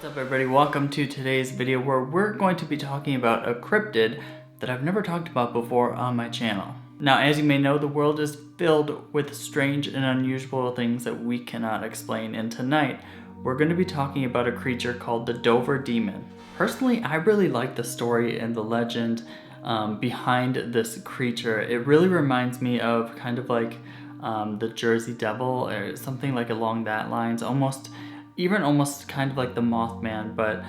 up everybody, welcome to today's video where we're going to be talking about a cryptid that I've never talked about before on my channel. Now, as you may know, the world is filled with strange and unusual things that we cannot explain, and tonight we're going to be talking about a creature called the Dover Demon. Personally, I really like the story and the legend behind this creature. It really reminds me of kind of like the Jersey Devil or something like along that lines, almost kind of like the Mothman, but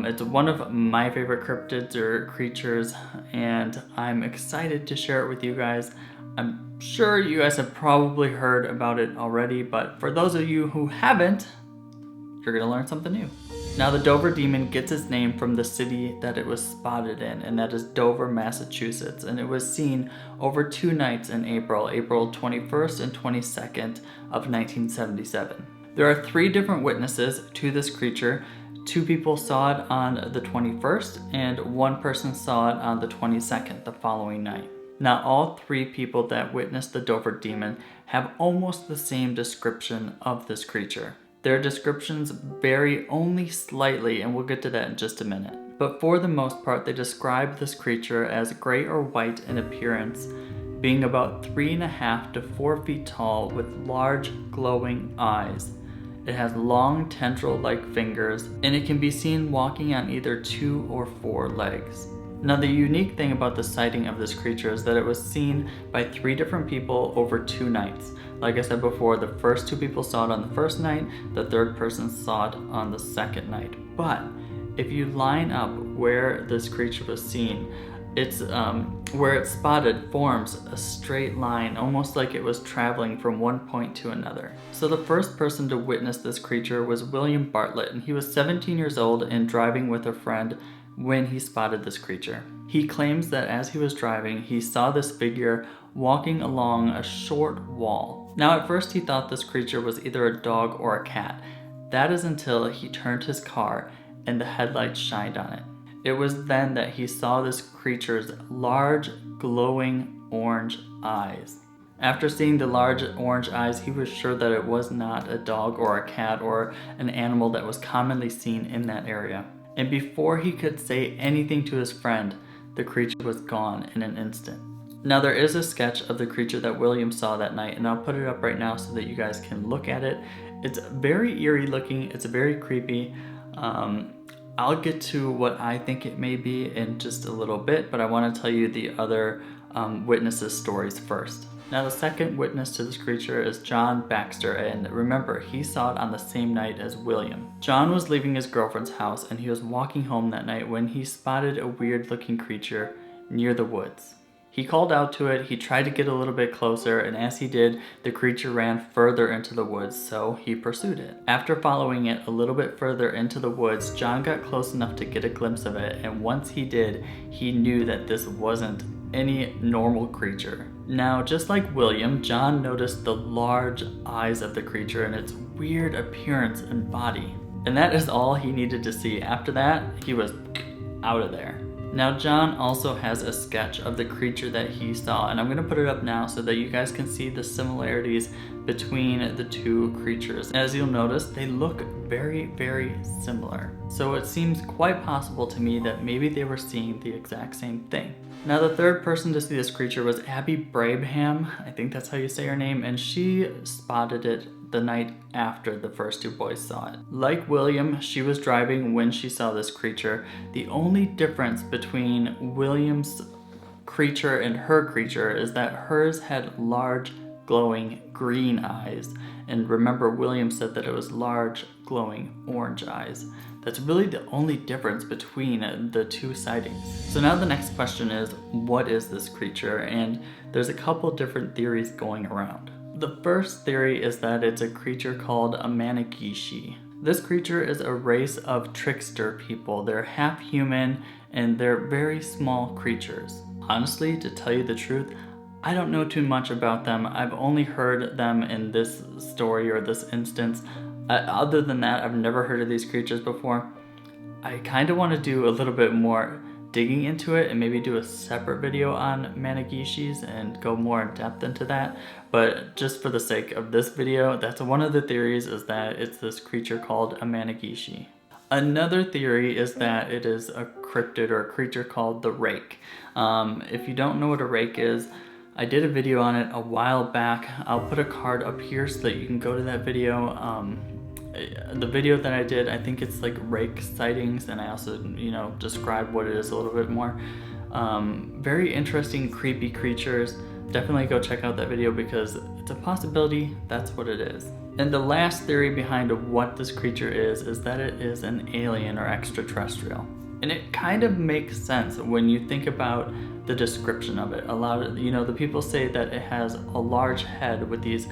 it's one of my favorite cryptids or creatures, and I'm excited to share it with you guys. I'm sure you guys have probably heard about it already, but for those of you who haven't, you're gonna learn something new. Now, the Dover Demon gets its name from the city that it was spotted in, and that is Dover, Massachusetts, and it was seen over 2 nights in April 21st and 22nd of 1977. There are 3 different witnesses to this creature. 2 people saw it on the 21st and 1 person saw it on the 22nd, the following night. Now, all 3 people that witnessed the Dover Demon have almost the same description of this creature. Their descriptions vary only slightly, and we'll get to that in just a minute. But for the most part, they describe this creature as gray or white in appearance, being about 3.5 to 4 feet tall with large glowing eyes. It has long tendril-like fingers, and it can be seen walking on either 2 or 4 legs. Now, the unique thing about the sighting of this creature is that it was seen by 3 different people over 2 nights. Like I said before, the first 2 people saw it on the first night, the 3rd person saw it on the 2nd night. But if you line up where this creature was seen, it's where it's spotted forms a straight line, almost like it was traveling from one point to another. So the first person to witness this creature was William Bartlett, and he was 17 years old and driving with a friend when he spotted this creature. He claims that as he was driving, he saw this figure walking along a short wall. Now, at first he thought this creature was either a dog or a cat. That is until he turned his car and the headlights shined on it. It was then that he saw this creature's large, glowing orange eyes. After seeing the large orange eyes, he was sure that it was not a dog or a cat or an animal that was commonly seen in that area. And before he could say anything to his friend, the creature was gone in an instant. Now, there is a sketch of the creature that William saw that night, and I'll put it up right now so that you guys can look at it. It's very eerie looking, it's very creepy. I'll get to what I think it may be in just a little bit, but I want to tell you the other witnesses' stories first. Now, the second witness to this creature is John Baxter, and remember, he saw it on the same night as William. John was leaving his girlfriend's house, and he was walking home that night when he spotted a weird-looking creature near the woods. He called out to it, he tried to get a little bit closer, and as he did, the creature ran further into the woods, so he pursued it. After following it a little bit further into the woods, John got close enough to get a glimpse of it, and once he did, he knew that this wasn't any normal creature. Now, just like William, John noticed the large eyes of the creature and its weird appearance and body. And that is all he needed to see. After that, he was out of there. Now, John also has a sketch of the creature that he saw, and I'm going to put it up now so that you guys can see the similarities between the 2 creatures. As you'll notice, they look very, very similar. So it seems quite possible to me that maybe they were seeing the exact same thing. Now, the 3rd person to see this creature was Abby Brabham, I think that's how you say her name, and she spotted it the night after the first 2 boys saw it. Like William, she was driving when she saw this creature. The only difference between William's creature and her creature is that hers had large, glowing green eyes. And remember, William said that it was large, glowing orange eyes. That's really the only difference between the 2 sightings. So now the next question is, what is this creature? And there's a couple different theories going around. The first theory is that it's a creature called a Manigishi. This creature is a race of trickster people. They're half human and they're very small creatures. Honestly, to tell you the truth, I don't know too much about them. I've only heard them in this story or this instance. Other than that, I've never heard of these creatures before. I kind of want to do a little bit more digging into it and maybe do a separate video on Manigishis and go more in depth into that. But just for the sake of this video, that's one of the theories, is that it's this creature called a Manigishi. Another theory is that it is a cryptid or a creature called the rake. If you don't know what a rake is, I did a video on it a while back. I'll put a card up here so that you can go to that video. The video that I did, I think it's like rake sightings, and I also, describe what it is a little bit more. Very interesting, creepy creatures. Definitely go check out that video because it's a possibility that's what it is. And the last theory behind what this creature is that it is an alien or extraterrestrial. And it kind of makes sense when you think about the description of it. A lot of, the people say that it has a large head with these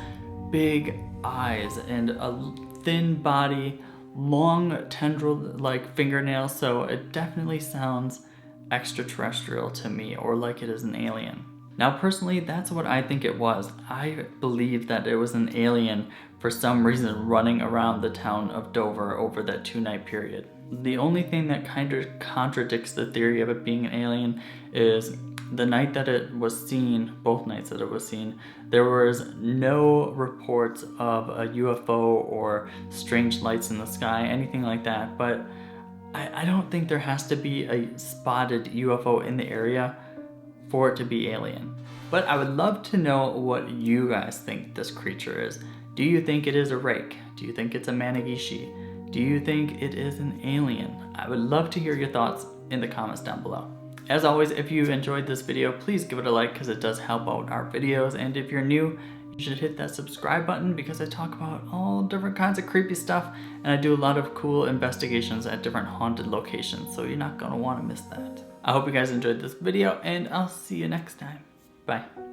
big eyes and a thin body, long tendril-like fingernails, so it definitely sounds extraterrestrial to me, or like it is an alien. Now personally, that's what I think it was. I believe that it was an alien for some reason running around the town of Dover over that 2-night period. The only thing that kind of contradicts the theory of it being an alien is the night that it was seen, both nights that it was seen, there was no reports of a UFO or strange lights in the sky, anything like that, but I don't think there has to be a spotted UFO in the area for it to be alien. But I would love to know what you guys think this creature is. Do you think it is a rake? Do you think it's a Manigishi? Do you think it is an alien? I would love to hear your thoughts in the comments down below. As always, if you enjoyed this video, please give it a like because it does help out our videos. And if you're new, you should hit that subscribe button because I talk about all different kinds of creepy stuff and I do a lot of cool investigations at different haunted locations, so you're not going to want to miss that. I hope you guys enjoyed this video and I'll see you next time. Bye.